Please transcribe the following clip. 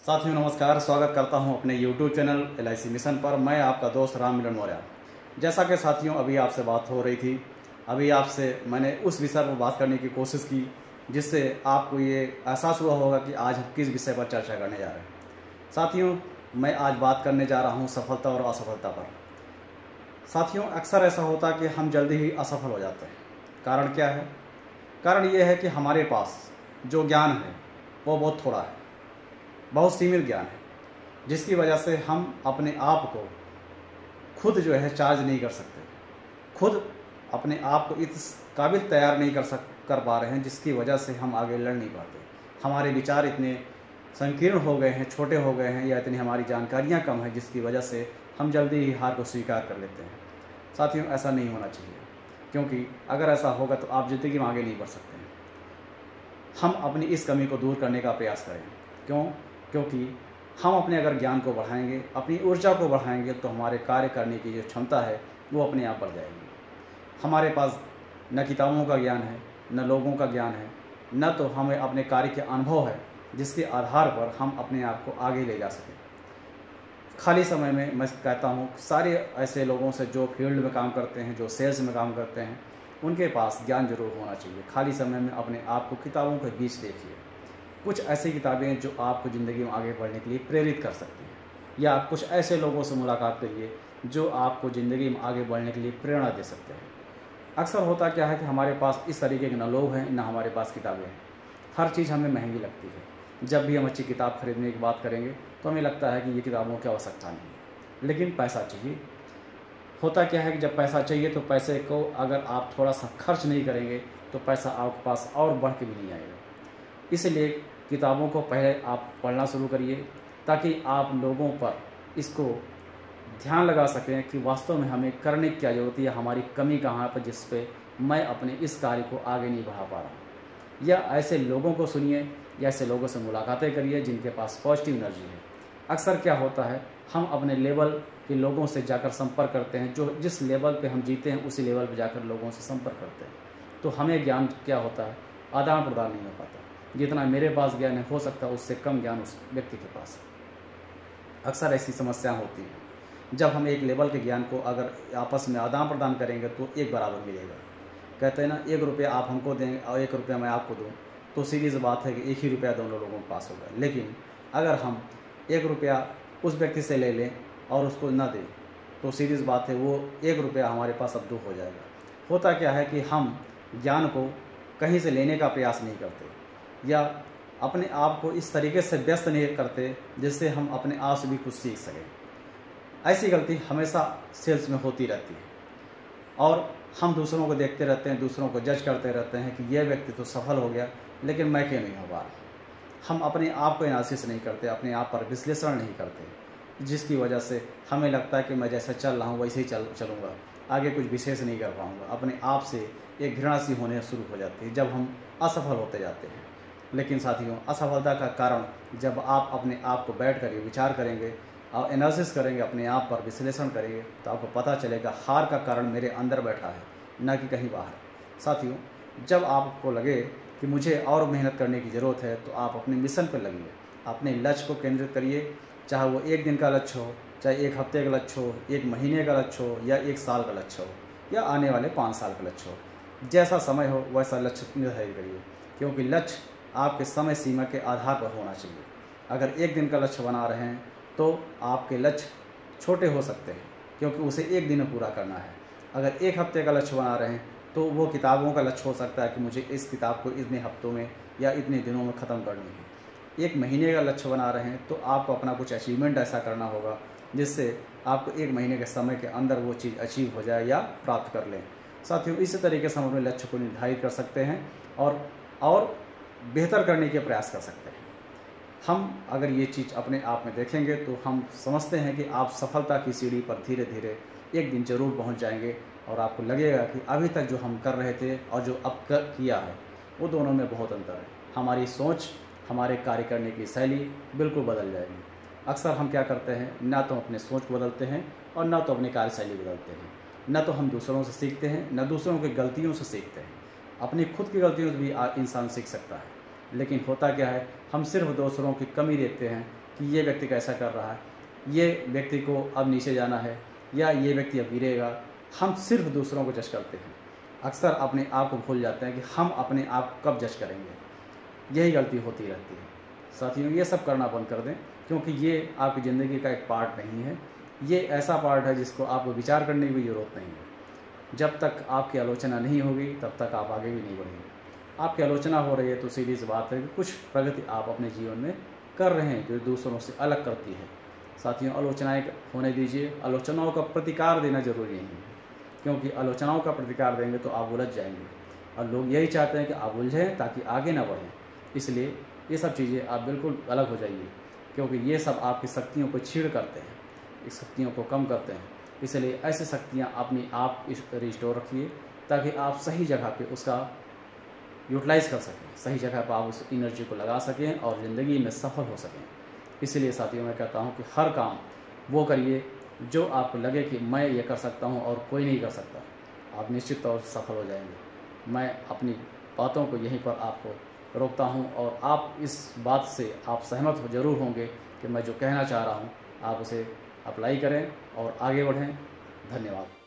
साथियों नमस्कार, स्वागत करता हूं अपने YouTube चैनल LIC मिशन पर। मैं आपका दोस्त राम मिलन मौर्य। जैसा कि साथियों अभी आपसे बात हो रही थी, अभी आपसे मैंने उस विषय पर बात करने की कोशिश की जिससे आपको ये एहसास हुआ होगा कि आज हम किस विषय पर चर्चा करने जा रहे हैं। साथियों मैं आज बात करने जा रहा हूँ सफलता और असफलता पर। साथियों अक्सर ऐसा होता है कि हम जल्दी ही असफल हो जाते हैं। कारण क्या है? कारण ये है कि हमारे पास जो ज्ञान है वो बहुत थोड़ा है, बहुत सीमित ज्ञान है, जिसकी वजह से हम अपने आप को खुद जो है चार्ज नहीं कर सकते, खुद अपने आप को इस काबिल तैयार नहीं कर पा रहे हैं, जिसकी वजह से हम आगे लड़ नहीं पाते। हमारे विचार इतने संकीर्ण हो गए हैं, छोटे हो गए हैं, या इतनी हमारी जानकारियाँ कम है, जिसकी वजह से हम जल्दी ही हार को स्वीकार कर लेते हैं। साथियों ऐसा नहीं होना चाहिए, क्योंकि अगर ऐसा होगा तो आप ज़िंदगी में आगे नहीं बढ़ सकते हैं। हम अपनी इस कमी को दूर करने का प्रयास करें। क्योंकि हम अपने अगर ज्ञान को बढ़ाएंगे, अपनी ऊर्जा को बढ़ाएंगे, तो हमारे कार्य करने की जो क्षमता है वो अपने आप बढ़ जाएगी। हमारे पास न किताबों का ज्ञान है, न लोगों का ज्ञान है, न तो हमें अपने कार्य के अनुभव है जिसके आधार पर हम अपने आप को आगे ले जा सकें। खाली समय में मैं कहता हूँ सारे ऐसे लोगों से जो फील्ड में काम करते हैं, जो सेल्स में काम करते हैं, उनके पास ज्ञान जरूर होना चाहिए। खाली समय में अपने आप को किताबों के बीच देखिए। कुछ ऐसी किताबें जो आपको ज़िंदगी में आगे बढ़ने के लिए प्रेरित कर सकती हैं, या कुछ ऐसे लोगों से मुलाकात करिए जो आपको ज़िंदगी में आगे बढ़ने के लिए प्रेरणा दे सकते हैं। अक्सर होता क्या है कि हमारे पास इस तरीके के न लोग हैं, न हमारे पास किताबें हैं। हर चीज़ हमें महंगी लगती है। जब भी हम अच्छी किताब खरीदने की बात करेंगे तो हमें लगता है कि ये किताबों की आवश्यकता नहीं, लेकिन पैसा चाहिए। होता क्या है कि जब पैसा चाहिए तो पैसे को अगर आप थोड़ा सा खर्च नहीं करेंगे तो पैसा आपके पास और बढ़ के भी नहीं आएगा। इसलिए किताबों को पहले आप पढ़ना शुरू करिए, ताकि आप लोगों पर इसको ध्यान लगा सकें कि वास्तव में हमें करने की क्या ज़रूरत है, या हमारी कमी कहाँ पर जिस पे मैं अपने इस कार्य को आगे नहीं बढ़ा पा रहा हूँ। या ऐसे लोगों को सुनिए, या ऐसे लोगों से मुलाकातें करिए जिनके पास पॉजिटिव एनर्जी है। अक्सर क्या होता है, हम अपने लेवल के लोगों से जाकर संपर्क करते हैं, जो जिस लेवल पे हम जीते हैं उसी लेवल पे जाकर लोगों से संपर्क करते हैं, तो हमें ज्ञान क्या होता है, आदान प्रदान नहीं हो पाता। जितना मेरे पास ज्ञान है, हो सकता है उससे कम ज्ञान उस व्यक्ति के पास है। अक्सर ऐसी समस्या होती है। जब हम एक लेवल के ज्ञान को अगर आपस में आदान प्रदान करेंगे तो एक बराबर मिलेगा। कहते हैं ना, 1 रुपया आप हमको दें और 1 रुपया मैं आपको दूँ, तो सीधी सी बात है कि 1 ही रुपया दोनों लोगों के पास होगा। लेकिन अगर हम 1 रुपया उस व्यक्ति से ले लें और उसको न दें, तो सीधी सी बात है वो 1 रुपया हमारे पास अब 2 हो जाएगा। होता क्या है कि हम ज्ञान को कहीं से लेने का प्रयास नहीं करते, या अपने आप को इस तरीके से व्यस्त नहीं करते जिससे हम अपने आप से भी कुछ सीख सकें। ऐसी गलती हमेशा सेल्स में होती रहती है, और हम दूसरों को देखते रहते हैं, दूसरों को जज करते रहते हैं कि यह व्यक्ति तो सफल हो गया, लेकिन मैं क्यों नहीं हो पा रहा। हम अपने आप को एनालिसिस नहीं करते, अपने आप पर विश्लेषण नहीं करते, जिसकी वजह से हमें लगता है कि मैं जैसा चल रहा हूँ वैसे ही चलूँगा, आगे कुछ विशेष नहीं कर पाऊँगा। अपने आप से एक घृणा सी होने शुरू हो जाती है जब हम असफल होते जाते हैं। लेकिन साथियों, असफलता का कारण जब आप अपने आप को बैठ कर विचार करेंगे और एनालिसिस करेंगे, अपने आप पर विश्लेषण करेंगे, तो आपको पता चलेगा हार का कारण मेरे अंदर बैठा है, न कि कहीं बाहर। साथियों, जब आपको लगे कि मुझे और मेहनत करने की ज़रूरत है, तो आप अपने मिशन पर लगिए, अपने लक्ष्य को केंद्रित करिए। चाहे वो 1 दिन का लक्ष्य हो, चाहे 1 हफ्ते का लक्ष्य हो, 1 महीने का लक्ष्य हो, या 1 साल का लक्ष्य हो, या आने वाले 5 साल का लक्ष्य हो। जैसा समय हो वैसा लक्ष्य निर्धारित करिए, क्योंकि लक्ष्य आपके समय सीमा के आधार पर होना चाहिए। अगर 1 दिन का लक्ष्य बना रहे हैं तो आपके लक्ष्य छोटे हो सकते हैं, क्योंकि उसे 1 दिन में पूरा करना है। अगर 1 हफ्ते का लक्ष्य बना रहे हैं तो वो किताबों का लक्ष्य हो सकता है कि मुझे इस किताब को इतने हफ्तों में या इतने दिनों में ख़त्म करनी है। 1 महीने का लक्ष्य बना रहे हैं तो आपको अपना कुछ अचीवमेंट ऐसा करना होगा जिससे आपको 1 महीने के समय के अंदर वो चीज़ अचीव हो जाए या प्राप्त कर लें। साथियों, इसी तरीके से हम अपने लक्ष्य को निर्धारित कर सकते हैं और बेहतर करने के प्रयास कर सकते हैं। हम अगर ये चीज़ अपने आप में देखेंगे तो हम समझते हैं कि आप सफलता की सीढ़ी पर धीरे धीरे एक दिन ज़रूर पहुंच जाएंगे, और आपको लगेगा कि अभी तक जो हम कर रहे थे और जो अब किया है वो दोनों में बहुत अंतर है। हमारी सोच, हमारे कार्य करने की शैली बिल्कुल बदल जाएगी। अक्सर हम क्या करते हैं, ना तो अपने सोच को बदलते हैं और ना तो अपनी कार्यशैली बदलते हैं। न तो हम दूसरों से सीखते हैं, न दूसरों की गलतियों से सीखते हैं। अपनी खुद की गलतियों से भी इंसान सीख सकता है, लेकिन होता क्या है, हम सिर्फ दूसरों की कमी देखते हैं कि ये व्यक्ति कैसा कर रहा है, ये व्यक्ति को अब नीचे जाना है या ये व्यक्ति अब गिरेगा। हम सिर्फ दूसरों को जज करते हैं, अक्सर अपने आप को भूल जाते हैं कि हम अपने आप को कब जज करेंगे। यही गलती होती रहती है। साथियों, ये सब करना बंद कर दें, क्योंकि ये आपकी ज़िंदगी का एक पार्ट नहीं है। ये ऐसा पार्ट है जिसको आपको विचार करने की भी ज़रूरत नहीं है। जब तक आपकी आलोचना नहीं होगी तब तक आप आगे भी नहीं बढ़ेंगे। आपकी आलोचना हो रही है तो सीधी सी बात है कि कुछ प्रगति आप अपने जीवन में कर रहे हैं जो दूसरों से अलग करती है। साथियों, आलोचनाएं होने दीजिए। आलोचनाओं का प्रतिकार देना जरूरी नहीं है, क्योंकि आलोचनाओं का प्रतिकार देंगे तो आप उलझ जाएंगे, और लोग यही चाहते हैं कि आप उलझें ताकि आगे ना बढ़ें। इसलिए ये सब चीज़ें आप बिल्कुल अलग हो जाइए, क्योंकि ये सब आपकी शक्तियों को छीड़ करते हैं, इस शक्तियों को कम करते हैं। इसलिए ऐसी शक्तियाँ अपनी आप रिस्टोर रखिए ताकि आप सही जगह पे उसका यूटिलाइज़ कर सकें, सही जगह पर आप उस एनर्जी को लगा सकें और ज़िंदगी में सफल हो सकें। इसलिए साथियों, मैं कहता हूँ कि हर काम वो करिए जो आपको लगे कि मैं ये कर सकता हूँ और कोई नहीं कर सकता। आप निश्चित तौर से सफल हो जाएंगे। मैं अपनी बातों को यहीं पर आपको रोकता हूँ, और आप इस बात से आप सहमत ज़रूर होंगे कि मैं जो कहना चाह रहा हूँ आप उसे अप्लाई करें और आगे बढ़ें। धन्यवाद।